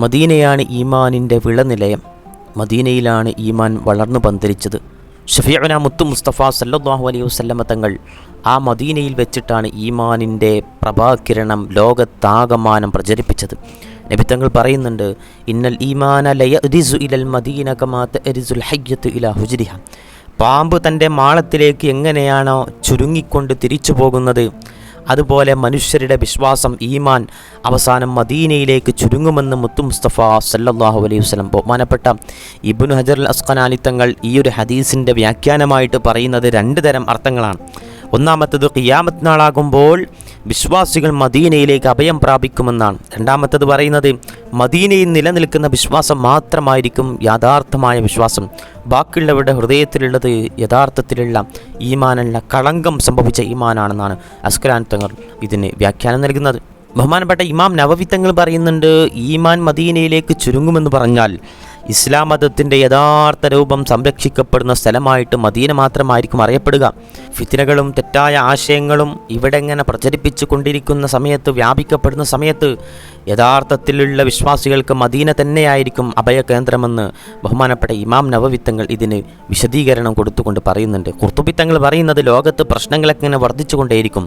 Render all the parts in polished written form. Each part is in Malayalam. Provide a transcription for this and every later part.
മദീനയാണ് ഈമാനിൻ്റെ വിളനിലയം. മദീനയിലാണ് ഈമാൻ വളർന്നു പന്തലിച്ചത്. ഷഫീഉന മുത്തു മുസ്തഫ സല്ലല്ലാഹു അലൈഹി വസല്ലമ തങ്ങൾ ആ മദീനയിൽ വെച്ചിട്ടാണ് ഈമാനിൻ്റെ പ്രഭാകിരണം ലോകത്താകമാനം പ്രചരിപ്പിച്ചത്. നബി തങ്ങൾ പറയുന്നുണ്ട്, ഇന്നൽ ഈമാന ലയഅ്ദിസു ഇലൽ മദീന കമാ തഅ്ദിസുൽ ഹയ്യത്തു ഇലാ ഹുജ്രിഹ. പാമ്പ് തൻ്റെ മാളത്തിലേക്ക് എങ്ങനെയാണോ ചുരുങ്ങിക്കൊണ്ട് തിരിച്ചു പോകുന്നത്, അതുപോലെ മനുഷ്യരുടെ വിശ്വാസം ഈമാൻ അവസാനം മദീനയിലേക്ക് ചുരുങ്ങുമെന്ന് മുത്തു മുസ്തഫ സല്ലല്ലാഹു അലൈഹി വസല്ലം ബഹുമാനപ്പെട്ട ഇബ്നു ഹജർ അൽ അസ്ഖലാനി തങ്ങൾ ഈ ഒരു ഹദീസിൻ്റെ വ്യാഖ്യാനമായിട്ട് പറയുന്നത് രണ്ട് തരം അർത്ഥങ്ങളാണ്. ഒന്നാമത്തത് ഖിയാമത്ത് നാളാകുമ്പോൾ വിശ്വാസികൾ മദീനയിലേക്ക് അഭയം പ്രാപിക്കുമെന്നാണ്. രണ്ടാമത്തത് പറയുന്നത് മദീനയിൽ നിലനിൽക്കുന്ന വിശ്വാസം മാത്രമായിരിക്കും യഥാർത്ഥമായ വിശ്വാസം. ബാക്കിയുള്ളവരുടെ ഹൃദയത്തിലുള്ളത് യഥാർത്ഥത്തിലുള്ള ഈമാനല്ല, കളങ്കം സംഭവിച്ച ഈമാനാണെന്നാണ് അസ്ഖലാനി തങ്ങൾ ഇതിന് വ്യാഖ്യാനം നൽകുന്നത്. ബഹുമാനപ്പെട്ട ഇമാം നവവി തങ്ങൾ പറയുന്നുണ്ട്, ഈമാൻ മദീനയിലേക്ക് ചുരുങ്ങുമെന്ന് പറഞ്ഞാൽ ഇസ്ലാം മതത്തിൻ്റെ യഥാർത്ഥ രൂപം സംരക്ഷിക്കപ്പെടുന്ന സ്ഥലമായിട്ട് മദീന മാത്രമായിരിക്കും അറിയപ്പെടുക. ഫിത്നകളും തെറ്റായ ആശയങ്ങളും ഇവിടെ ഇങ്ങനെ പ്രചരിപ്പിച്ചു കൊണ്ടിരിക്കുന്ന സമയത്ത്, വ്യാപിക്കപ്പെടുന്ന സമയത്ത് യഥാർത്ഥത്തിലുള്ള വിശ്വാസികൾക്ക് മദീന തന്നെയായിരിക്കും അഭയകേന്ദ്രമെന്ന് ബഹുമാനപ്പെട്ട ഇമാം നവവി തങ്ങൾ ഇതിന് വിശദീകരണം കൊടുത്തുകൊണ്ട് പറയുന്നുണ്ട്. ഖുർത്തുബി തങ്ങൾ പറയുന്നത്, ലോകത്ത് പ്രശ്നങ്ങളൊക്കെ ഇങ്ങനെ വർദ്ധിച്ചുകൊണ്ടേയിരിക്കും.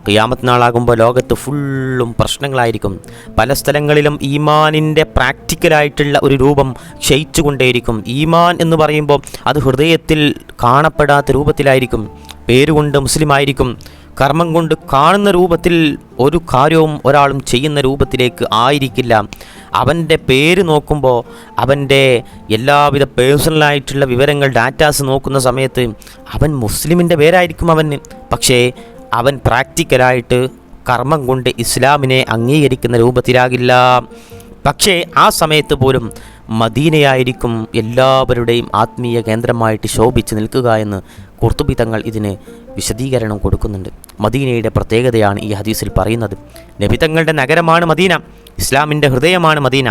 ഖിയാമത്ത് നാളാകുമ്പോൾ ലോകത്ത് ഫുള്ളും പ്രശ്നങ്ങളായിരിക്കും. പല സ്ഥലങ്ങളിലും ഈമാനിൻ്റെ പ്രാക്ടിക്കലായിട്ടുള്ള ഒരു രൂപം ക്ഷയിച്ചുകൊണ്ടേയിരിക്കും. ഈമാൻ എന്ന് പറയുമ്പോൾ അത് ഹൃദയത്തിൽ കാണപ്പെടാത്ത രൂപത്തിലായിരിക്കും. പേരുകൊണ്ട് മുസ്ലിം ആയിരിക്കും, കർമ്മം കൊണ്ട് കാണുന്ന രൂപത്തിൽ ഒരു കാര്യവും ഒരാളും ചെയ്യുന്ന രൂപത്തിലേക്ക് ആയിരിക്കില്ല. അവൻ്റെ പേര് നോക്കുമ്പോൾ അവൻ്റെ എല്ലാവിധ പേഴ്സണലായിട്ടുള്ള വിവരങ്ങൾ, ഡാറ്റാസ് നോക്കുന്ന സമയത്ത് അവൻ മുസ്ലിമിൻ്റെ പേരായിരിക്കും അവന്. പക്ഷേ അവൻ പ്രാക്ടിക്കലായിട്ട് കർമ്മം കൊണ്ട് ഇസ്ലാമിനെ അംഗീകരിക്കുന്ന രൂപത്തിലാകില്ല. പക്ഷേ ആ സമയത്ത് പോലും മദീനയായിരിക്കും എല്ലാവരുടെയും ആത്മീയ കേന്ദ്രമായിട്ട് ശോഭിച്ച് നിൽക്കുക എന്ന് ഖുർത്തുബി തങ്ങൾ ഇതിന് വിശദീകരണം കൊടുക്കുന്നുണ്ട്. മദീനയുടെ പ്രത്യേകതയാണ് ഈ ഹദീസിൽ പറയുന്നത്. നബി തങ്ങളുടെ നഗരമാണ് മദീന, ഇസ്ലാമിൻ്റെ ഹൃദയമാണ് മദീന.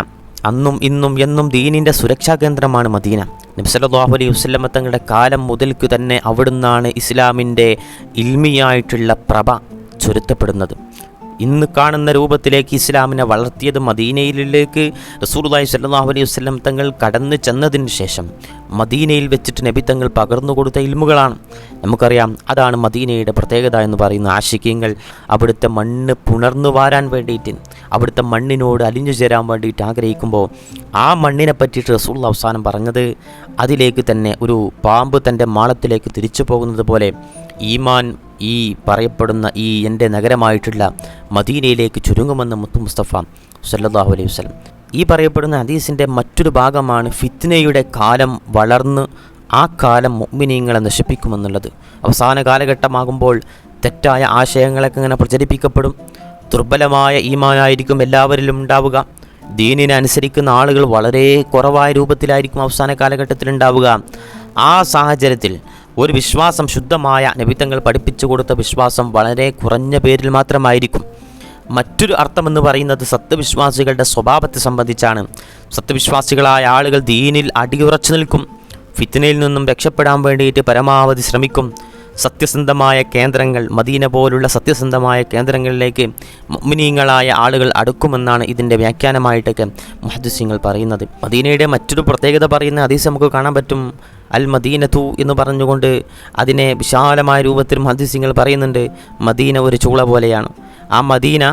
അന്നും ഇന്നും എന്നും ദീനിൻ്റെ സുരക്ഷാ കേന്ദ്രമാണ് മദീന. നബി സല്ലല്ലാഹു അലൈഹി വസല്ലം തങ്ങളുടെ കാലം മുതൽക്ക് തന്നെ അവിടുന്നാണ് ഇസ്ലാമിൻ്റെ ഇൽമിയായിട്ടുള്ള പ്രഭ ചുരുത്തപ്പെടുന്നത്. ഇന്ന് കാണുന്ന രൂപത്തിലേക്ക് ഇസ്ലാമിനെ വളർത്തിയത് മദീനയിലേക്ക് റസൂലുള്ളാഹി സ്വല്ലല്ലാഹു അലൈഹി വസല്ലം തങ്ങൾ കടന്നു ചെന്നതിന് ശേഷം മദീനയിൽ വെച്ചിട്ട് നബി തങ്ങൾ പകർന്നു കൊടുത്ത ഇൽമുകളാണ്. നമുക്കറിയാം, അതാണ് മദീനയുടെ പ്രത്യേകത എന്ന് പറയുന്ന. ആശിഖീങ്ങൾ അവിടുത്തെ മണ്ണ് പുണർന്നു വാരാൻ വേണ്ടിയിട്ട്, അവിടുത്തെ മണ്ണിനോട് അലിഞ്ഞു ചേരാൻ വേണ്ടിയിട്ട് ആഗ്രഹിക്കുമ്പോൾ ആ മണ്ണിനെ പറ്റിയിട്ട് റസൂലുള്ളാഹി അവസാനം പറഞ്ഞത്, അതിലേക്ക് തന്നെ ഒരു പാമ്പ് തൻ്റെ മാളത്തിലേക്ക് തിരിച്ചു പോകുന്നത് പോലെ ഈമാൻ ഈ പറയപ്പെടുന്ന ഈ എൻ്റെ നഗരമായിട്ടുള്ള മദീനയിലേക്ക് ചുരുങ്ങുമെന്ന് മുത്തു മുസ്തഫ സല്ലല്ലാഹു അലൈഹി വസല്ലം. ഈ പറയപ്പെടുന്ന ഹദീസിൻ്റെ മറ്റൊരു ഭാഗമാണ് ഫിത്നയുടെ കാലം വളർന്ന് ആ കാലം മുഅ്മിനീങ്ങളെ നശിപ്പിക്കുമെന്നുള്ളത്. അവസാന കാലഘട്ടമാകുമ്പോൾ തെറ്റായ ആശയങ്ങളൊക്കെ ഇങ്ങനെ പ്രചരിപ്പിക്കപ്പെടും. ദുർബലമായ ഈമാനായിരിക്കും എല്ലാവരിലും ഉണ്ടാവുക. ദീനിനെ അനുസരിക്കുന്ന ആളുകൾ വളരെ കുറവായ രൂപത്തിലായിരിക്കും അവസാന കാലഘട്ടത്തിൽ ഉണ്ടാവുക. ആ സാഹചര്യത്തിൽ ഒരു വിശ്വാസം, ശുദ്ധമായ നബി തങ്ങൾ പഠിപ്പിച്ചു കൊടുത്ത വിശ്വാസം വളരെ കുറഞ്ഞ പേരിൽ മാത്രമായിരിക്കും. മറ്റൊരു അർത്ഥമെന്ന് പറയുന്നത് സത്യവിശ്വാസികളുടെ സ്വഭാവത്തെ സംബന്ധിച്ചാണ്. സത്യവിശ്വാസികളായ ആളുകൾ ദീനിൽ അടിയുറച്ചു നിൽക്കും. ഫിത്നയിൽ നിന്നും രക്ഷപ്പെടാൻ വേണ്ടിയിട്ട് പരമാവധി ശ്രമിക്കും. സത്യസന്ധമായ കേന്ദ്രങ്ങൾ, മദീന പോലുള്ള സത്യസന്ധമായ കേന്ദ്രങ്ങളിലേക്ക് മുഅ്മിനീങ്ങളായ ആളുകൾ അടുക്കുമെന്നാണ് ഇതിൻ്റെ വ്യാഖ്യാനമായിട്ടൊക്കെ മുഹദ്ദിസീങ്ങൾ പറയുന്നത്. മദീനയുടെ മറ്റൊരു പ്രത്യേകത പറയുന്ന ഹദീസ് നമുക്ക് കാണാൻ പറ്റും. അൽ മദീനത്തു എന്ന് പറഞ്ഞുകൊണ്ട് അതിനെ വിശാലമായ രൂപത്തിൽ മുഹദ്ദിസീങ്ങൾ പറയുന്നുണ്ട്. മദീന ഒരു ചൂള പോലെയാണ്. ആ മദീന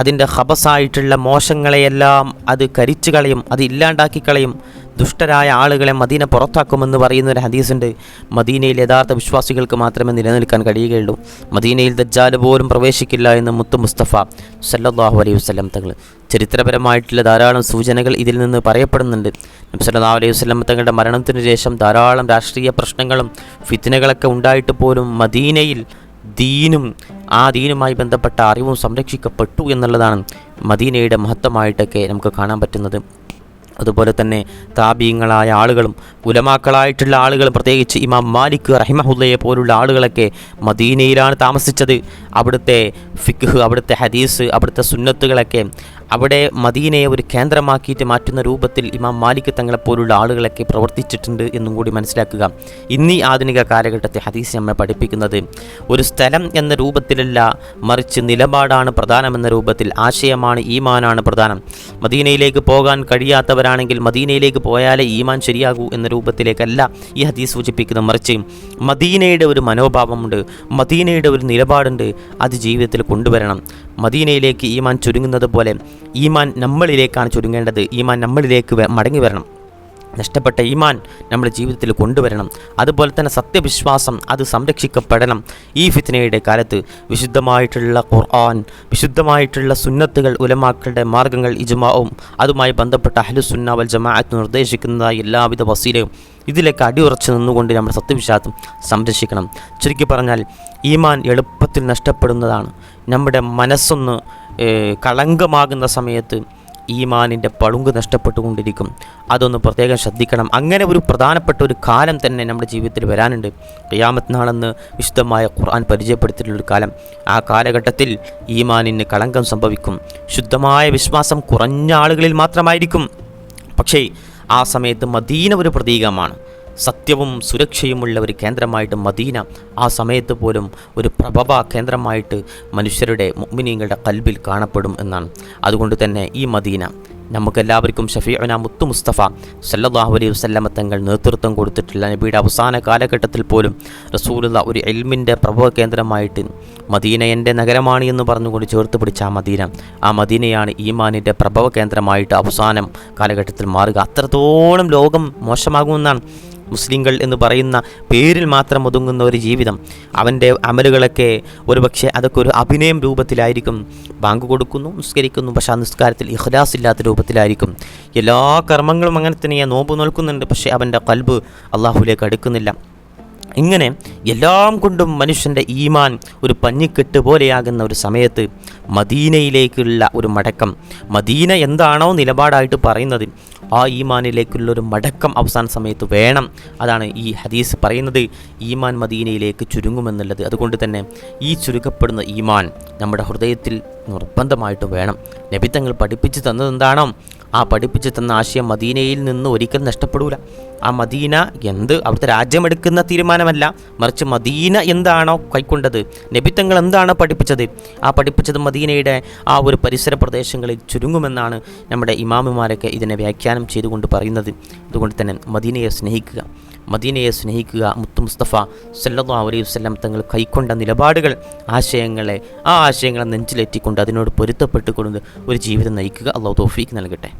അതിൻ്റെ ഖബസായിട്ടുള്ള മോശങ്ങളെയെല്ലാം അത് കരിച്ചു കളയും, അത് ഇല്ലാണ്ടാക്കി കളയും. ദുഷ്ടരായ ആളുകളെ മദീന പുറത്താക്കുമെന്ന് പറയുന്നൊരു ഹദീസുണ്ട്. മദീനയിൽ യഥാർത്ഥ വിശ്വാസികൾക്ക് മാത്രമേ നിലനിൽക്കാൻ കഴിയുകയുള്ളൂ. മദീനയിൽ ദജ്ജാൽ പോലും പ്രവേശിക്കില്ല എന്ന് മുത്തു മുസ്തഫ സല്ലല്ലാഹു അലൈഹി വസല്ലം തങ്ങൾ. ചരിത്രപരമായിട്ടുള്ള ധാരാളം സൂചനകൾ ഇതിൽ നിന്ന് പറയപ്പെടുന്നുണ്ട്. നബി സല്ലല്ലാഹു അലൈഹി വസല്ലം തങ്ങളുടെ മരണത്തിന് ശേഷം ധാരാളം രാഷ്ട്രീയ പ്രശ്നങ്ങളും ഫിത്നകളൊക്കെ ഉണ്ടായിട്ട് പോലും മദീനയിൽ ദീനും ആ ദീനുമായി ബന്ധപ്പെട്ട അറിവും സംരക്ഷിക്കപ്പെട്ടു എന്നുള്ളതാണ് മദീനയുടെ മഹത്വമായിട്ടൊക്കെ നമുക്ക് കാണാൻ പറ്റുന്നത്. അതുപോലെ തന്നെ താബീങ്ങളായ ആളുകളും ഉലമാക്കളായിട്ടുള്ള ആളുകളും, പ്രത്യേകിച്ച് ഇമാം മാലിക് റഹിമഹുല്ലയെ പോലുള്ള ആളുകളൊക്കെ മദീനയിലാണ് താമസിച്ചത്. അവിടുത്തെ ഫിഖ്, അവിടുത്തെ ഹദീസ്, അവിടുത്തെ സുന്നത്തുകളൊക്കെ അവിടെ മദീനയെ ഒരു കേന്ദ്രമാക്കിയിട്ട് മാറ്റുന്ന രൂപത്തിൽ ഇമാം മാലിക് തങ്ങളെപ്പോലുള്ള ആളുകളൊക്കെ പ്രവർത്തിച്ചിട്ടുണ്ട് എന്നും കൂടി മനസ്സിലാക്കുക. ഇന്നീ ആധുനിക കാലഘട്ടത്തെ ഹദീസ് നമ്മെ പഠിപ്പിക്കുന്നത് ഒരു സ്ഥലം എന്ന രൂപത്തിലല്ല, മറിച്ച് നിലപാടാണ് പ്രധാനമെന്ന രൂപത്തിൽ, ആശയമാണ്, ഈമാനാണ് പ്രധാനം. മദീനയിലേക്ക് പോകാൻ കഴിയാത്തവരാണെങ്കിൽ മദീനയിലേക്ക് പോയാലേ ഈമാൻ ശരിയാകൂ എന്ന രൂപത്തിലേക്കല്ല ഈ ഹദീസ് സൂചിപ്പിക്കുന്നത്, മറിച്ച് മദീനയുടെ ഒരു മനോഭാവമുണ്ട്, മദീനയുടെ ഒരു നിലപാടുണ്ട്, അത് ജീവിതത്തിൽ കൊണ്ടുവരണം. മദീനയിലേക്ക് ഈമാൻ ചുരുങ്ങുന്നത് പോലെ ഈമാൻ നമ്മളിലേക്കാണ് ചുരുങ്ങേണ്ടത്. ഈമാൻ നമ്മളിലേക്ക് മടങ്ങി വരണം. നഷ്ടപ്പെട്ട ഈമാൻ നമ്മുടെ ജീവിതത്തിൽ കൊണ്ടുവരണം. അതുപോലെ തന്നെ സത്യവിശ്വാസം അത് സംരക്ഷിക്കപ്പെടണം. ഈ ഫിത്നയുടെ കാലത്ത് വിശുദ്ധമായിട്ടുള്ള ഖുർആൻ, വിശുദ്ധമായിട്ടുള്ള സുന്നത്തുകൾ, ഉലമാക്കളുടെ മാർഗ്ഗങ്ങൾ, ഇജ്മാഉം അതുമായി ബന്ധപ്പെട്ട അഹ്ലുസുന്ന വൽ ജമാഅത്ത് നിർദ്ദേശിക്കുന്നതായി എല്ലാവിധ വസീലയും ഇതിലേക്ക് അടിയുറച്ച് നിന്നുകൊണ്ട് നമ്മുടെ സത്യവിശ്വാസം സംരക്ഷിക്കണം. ചുരുക്കി പറഞ്ഞാൽ ഈമാൻ എളുപ്പത്തിൽ നഷ്ടപ്പെടുന്നതാണ്. നമ്മുടെ മനസ്സൊന്ന് കളങ്കമാകുന്ന സമയത്ത് ഈമാനിൻ്റെ പളുങ്ക് നഷ്ടപ്പെട്ടുകൊണ്ടിരിക്കും. അതൊന്ന് പ്രത്യേകം ശ്രദ്ധിക്കണം. അങ്ങനെ ഒരു പ്രധാനപ്പെട്ട ഒരു കാലം തന്നെ നമ്മുടെ ജീവിതത്തിൽ വരാനുണ്ട്. ഖിയാമത്ത് നാളെന്ന് വിശുദ്ധമായ ഖുർആൻ പരിചയപ്പെടുത്തിയിട്ടുള്ളൊരു കാലം. ആ കാലഘട്ടത്തിൽ ഈമാനിന് കളങ്കം സംഭവിക്കും. ശുദ്ധമായ വിശ്വാസം കുറഞ്ഞ ആളുകളിൽ മാത്രമായിരിക്കും. പക്ഷേ ആ സമയത്ത് മദീന ഒരു പ്രതീകമാണ്. സത്യവും സുരക്ഷയുമുള്ള ഒരു കേന്ദ്രമായിട്ട് മദീന ആ സമയത്ത് പോലും ഒരു പ്രഭവ കേന്ദ്രമായിട്ട് മനുഷ്യരുടെ മുഅ്മിനീങ്ങളുടെ ഖൽബിൽ കാണപ്പെടും എന്നാണ്. അതുകൊണ്ട് തന്നെ ഈ മദീന നമുക്കെല്ലാവർക്കും ഷഫീഉന മുത്തു മുസ്തഫ സല്ലല്ലാഹു അലൈഹി വസല്ലമ തങ്ങൾ നേതൃത്വം കൊടുത്തിട്ടുള്ള നബിയുടെ അവസാന കാലഘട്ടത്തിൽ പോലും റസൂലുള്ള ഒരു ഇൽമിൻ്റെ പ്രഭവ കേന്ദ്രമായിട്ട് മദീന എൻ്റെ നഗരമാണ് എന്ന് പറഞ്ഞുകൊണ്ട് ചേർത്ത് പിടിച്ച ആ മദീനയാണ് ഈമാനിൻ്റെ പ്രഭവ കേന്ദ്രമായിട്ട് അവസാനം കാലഘട്ടത്തിൽ മാറുക. അത്രത്തോളം ലോകം മോശമാകുമെന്നാണ്. മുസ്ലിങ്ങൾ എന്ന് പറയുന്ന പേരിൽ മാത്രം ഒതുങ്ങുന്ന ഒരു ജീവിതം, അവൻ്റെ അമലുകളൊക്കെ ഒരുപക്ഷെ അതൊക്കെ ഒരു അഭിനയം രൂപത്തിലായിരിക്കും. ബാങ്ക് കൊടുക്കുന്നു, നിസ്കരിക്കുന്നു, പക്ഷേ ആ നിസ്കാരത്തിൽ ഇഖ്ലാസ് ഇല്ലാത്ത രൂപത്തിലായിരിക്കും. എല്ലാ കർമ്മങ്ങളും അങ്ങനെ തന്നെയാണ്. നോമ്പ് നോൽക്കുന്നുണ്ട്, പക്ഷേ അവൻ്റെ ഖൽബ് അള്ളാഹുലേക്ക് അടുക്കുന്നില്ല. ഇങ്ങനെ എല്ലാം കൊണ്ടും മനുഷ്യൻ്റെ ഈമാൻ ഒരു പഞ്ഞിക്കെട്ട് പോലെയാകുന്ന ഒരു സമയത്ത് മദീനയിലേക്കുള്ള ഒരു മടക്കം, മദീന എന്താണോ നിലപാടായിട്ട് പറയുന്നത് ആ ഈമാനിലേക്കുള്ളൊരു മടക്കം അവസാന സമയത്ത് വേണം. അതാണ് ഈ ഹദീസ് പറയുന്നത്, ഈമാൻ മദീനയിലേക്ക് ചുരുങ്ങുമെന്നുള്ളത്. അതുകൊണ്ട് തന്നെ ഈ ചുരുക്കപ്പെടുന്ന ഈമാൻ നമ്മുടെ ഹൃദയത്തിൽ നിർബന്ധമായിട്ട് വേണം. നബി തങ്ങൾ പഠിപ്പിച്ച് തന്നതെന്താണോ ആ പഠിപ്പിച്ച് തന്ന ആശയം മദീനയിൽ നിന്ന് ഒരിക്കലും നഷ്ടപ്പെടൂല. ആ മദീന അവിടുത്തെ രാജ്യമെടുക്കുന്ന തീരുമാനമല്ല, മറിച്ച് മദീന എന്താണോ കൈക്കൊണ്ടത്, നബിത്തങ്ങൾ എന്താണോ പഠിപ്പിച്ചത്, ആ പഠിപ്പിച്ചത് മദീനയുടെ ആ ഒരു പരിസര പ്രദേശങ്ങളിൽ ചുരുങ്ങുമെന്നാണ് നമ്മുടെ ഇമാമുമാരൊക്കെ ഇതിനെ വ്യാഖ്യാനം ചെയ്തുകൊണ്ട് പറയുന്നത്. അതുകൊണ്ട് തന്നെ മദീനയെ സ്നേഹിക്കുക. മുത്തു മുസ്തഫ സല്ലല്ലാഹു അലൈഹി വസല്ലം തങ്ങൾ കൈക്കൊണ്ട നിലപാടുകൾ, ആ ആശയങ്ങളെ നെഞ്ചിലേറ്റിക്കൊണ്ട് അതിനോട് പൊരുത്തപ്പെട്ടുകൊണ്ട് ഒരു ജീവിതം നയിക്കുക. അല്ലാഹു തൗഫീഖ് നൽകട്ടെ.